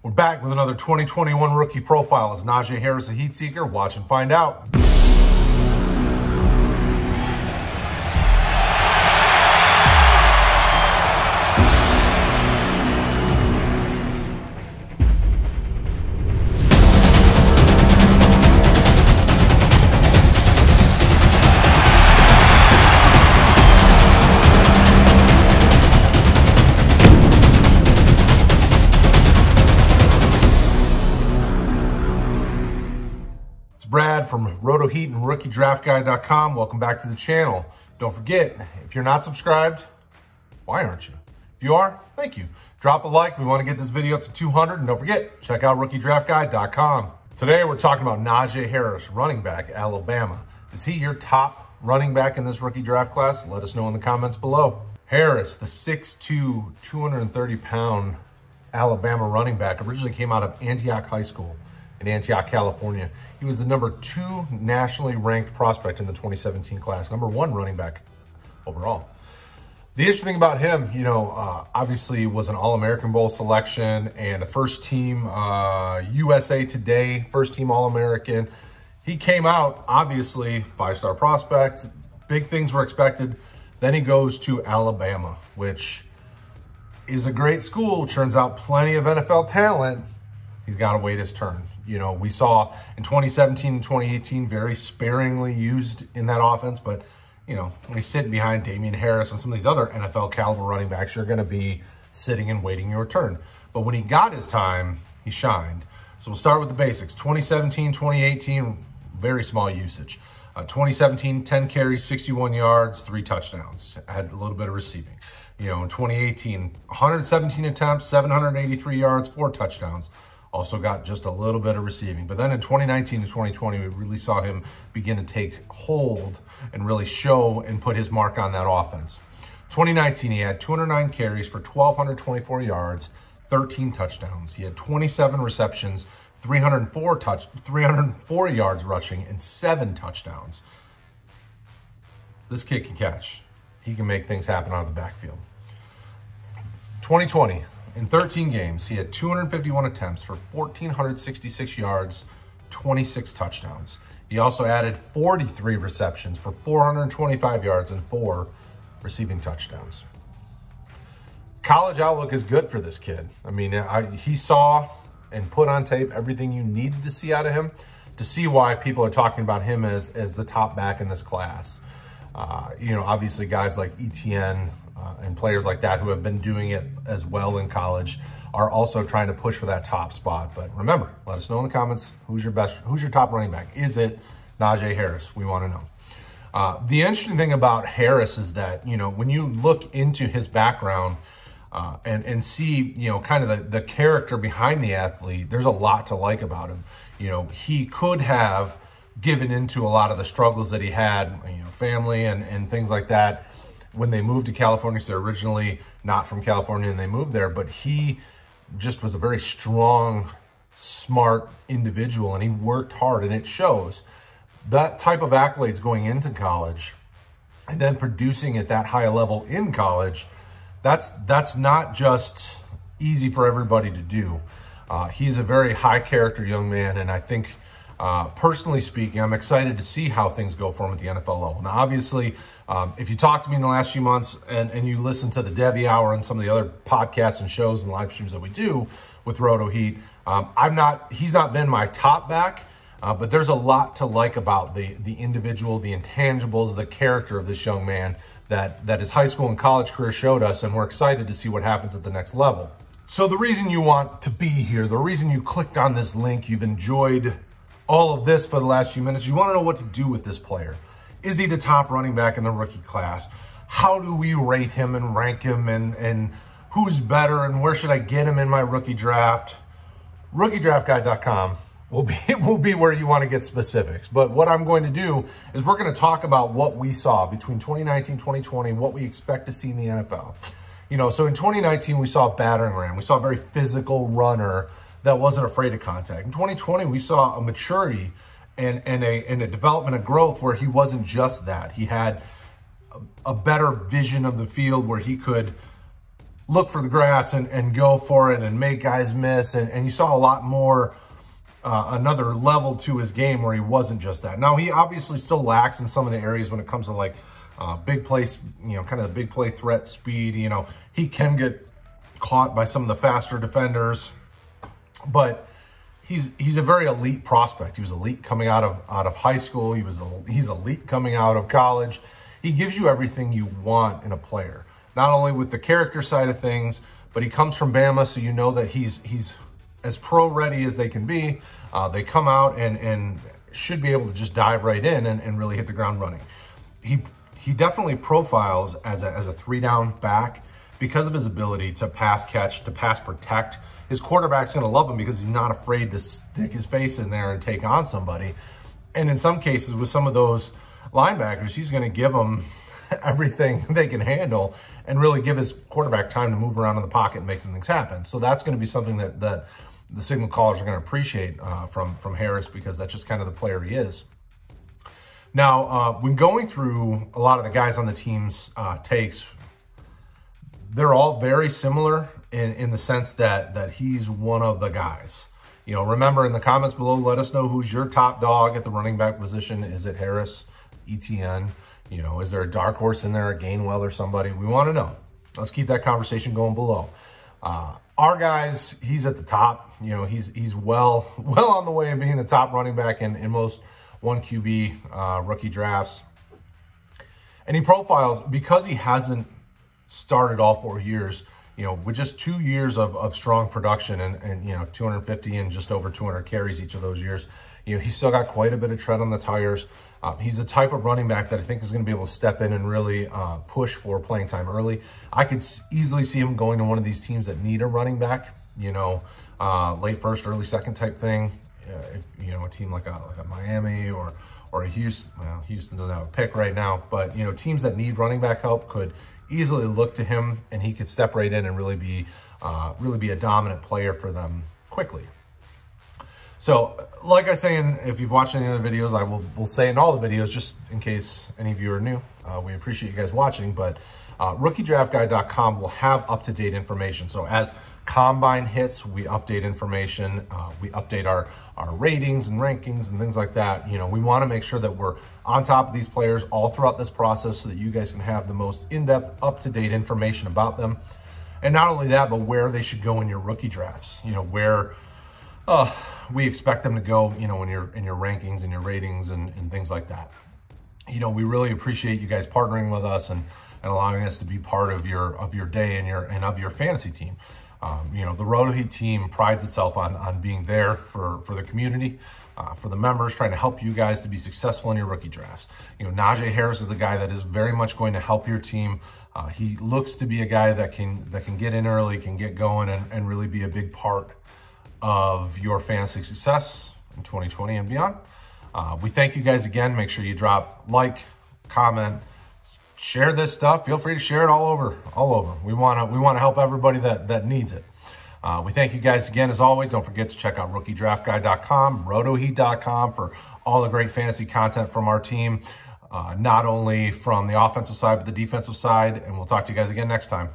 We're back with another 2021 rookie profile. Is Najee Harris a heat seeker? Watch and find out. Brad from RotoHeat and RookieDraftGuide.com. Welcome back to the channel. Don't forget, if you're not subscribed, why aren't you? If you are, thank you. Drop a like. We want to get this video up to 200. And don't forget, check out RookieDraftGuide.com. Today, we're talking about Najee Harris, running back, Alabama. Is he your top running back in this rookie draft class? Let us know in the comments below. Harris, the 6'2", 230-pound Alabama running back, originally came out of Antioch High School in Antioch, California. He was the #2 nationally ranked prospect in the 2017 class, #1 running back overall. The interesting thing about him, obviously was an All-American Bowl selection and a first team USA Today, first team All-American. He came out, obviously, 5-star prospect. Big things were expected. Then he goes to Alabama, which is a great school, churns out plenty of NFL talent. He's got to wait his turn. We saw in 2017 and 2018 very sparingly used in that offense, but when he's sitting behind Damien Harris and some of these other NFL caliber running backs, you're going to be sitting and waiting your turn. But when he got his time, he shined. So we'll start with the basics. 2017, 2018, very small usage. 2017, 10 carries, 61 yards, 3 touchdowns. Had a little bit of receiving. In 2018, 117 attempts, 783 yards, 4 touchdowns. Also got just a little bit of receiving. But then in 2019 and 2020, we really saw him begin to take hold and really show and put his mark on that offense. 2019, he had 209 carries for 1,224 yards, 13 touchdowns. He had 27 receptions, 304 yards rushing, and 7 touchdowns. This kid can catch. He can make things happen out of the backfield. 2020. In 13 games, he had 251 attempts for 1,466 yards, 26 touchdowns. He also added 43 receptions for 425 yards and 4 receiving touchdowns. College outlook is good for this kid. I mean, he saw and put on tape everything you needed to see out of him to see why people are talking about him as the top back in this class. Obviously guys like Etienne, and players like that who have been doing it as well in college are also trying to push for that top spot. But remember, let us know in the comments who's your top running back. Is it Najee Harris? We want to know. The interesting thing about Harris is that, when you look into his background and see, kind of the character behind the athlete, there's a lot to like about him. He could have given into a lot of the struggles that he had, family and things like that, when they moved to California. So they're originally not from California and they moved there, but he just was a very strong, smart individual and he worked hard, and it shows. That type of accolades going into college and then producing at that high level in college, that's not just easy for everybody to do. He's a very high character young man, and I think personally speaking, I'm excited to see how things go for him at the NFL level. Now, obviously, if you talk to me in the last few months and you listen to the Devy Hour and some of the other podcasts and shows and live streams that we do with RotoHeat, he's not been my top back, but there's a lot to like about the individual, the intangibles, the character of this young man that his high school and college career showed us, and we're excited to see what happens at the next level. So the reason you want to be here, the reason you clicked on this link, you've enjoyed all of this for the last few minutes, you want to know what to do with this player. Is he the top running back in the rookie class? How do we rate him and rank him, and who's better, and where should I get him in my rookie draft? RookieDraftGuide.com will be where you want to get specifics. But what I'm going to do is we're going to talk about what we saw between 2019 and 2020, what we expect to see in the NFL. So in 2019, we saw a battering ram. We saw a very physical runner that wasn't afraid of contact. In 2020, we saw a maturity and a development of growth where he wasn't just that. He had a better vision of the field where he could look for the grass and go for it and make guys miss. And you saw a lot more, another level to his game where he wasn't just that. Now, he obviously still lacks in some of the areas when it comes to like big plays, you know, kind of the big play threat speed. You know, he can get caught by some of the faster defenders, but he's a very elite prospect. He was elite coming out of high school. He's elite coming out of college. He gives you everything you want in a player, not only with the character side of things, but he comes from Bama, so you know that he's as pro ready as they can be. They come out and should be able to just dive right in and really hit the ground running. He definitely profiles as a 3-down back because of his ability to pass catch, to pass protect. His quarterback's going to love him because he's not afraid to stick his face in there and take on somebody. And in some cases with some of those linebackers, he's going to give them everything they can handle and really give his quarterback time to move around in the pocket and make some things happen. So that's going to be something that the signal callers are going to appreciate from Harris, because that's just kind of the player he is. Now, when going through a lot of the guys on the team's takes, they're all very similar in the sense that he's one of the guys. You know, remember in the comments below, let us know who's your top dog at the running back position. Is it Harris, Etienne? You know, is there a dark horse in there, a Gainwell or somebody? We want to know. Let's keep that conversation going below. Our guys, he's at the top. You know, he's well on the way of being the top running back in most 1QB rookie drafts. And he profiles, because he hasn't started all 4 years, you know, with just 2 years of strong production and you know, 250 and just over 200 carries each of those years, you know, he's still got quite a bit of tread on the tires. He's the type of running back that I think is going to be able to step in and really push for playing time early. I could easily see him going to one of these teams that need a running back, you know, late first, early second type thing. If, you know, a team like a Miami or a Houston. Well, Houston doesn't have a pick right now, but, you know, teams that need running back help could easily look to him, and he could step right in and really be a dominant player for them quickly. So, like I say, if you've watched any of the videos, I will say in all the videos, just in case any of you are new, we appreciate you guys watching, but RookieDraftGuide.com will have up-to-date information. So as Combine hits, we update information, we update our ratings and rankings and things like that. You know, we want to make sure that we're on top of these players all throughout this process so that you guys can have the most in-depth, up-to-date information about them. And not only that, but where they should go in your rookie drafts, you know, where we expect them to go, you know, in your rankings and your ratings and things like that. You know, we really appreciate you guys partnering with us and allowing us to be part of your day and of your fantasy team. You know, the RotoHeat team prides itself on being there for the community, for the members, trying to help you guys to be successful in your rookie drafts. You know, Najee Harris is a guy that is very much going to help your team. He looks to be a guy that can get in early, can get going, and really be a big part of your fantasy success in 2020 and beyond. We thank you guys again. Make sure you drop like, comment, share this stuff. Feel free to share it all over. We want to help everybody that needs it. We thank you guys again. As always, don't forget to check out RookieDraftGuide.com, RotoHeat.com for all the great fantasy content from our team, not only from the offensive side, but the defensive side. And we'll talk to you guys again next time.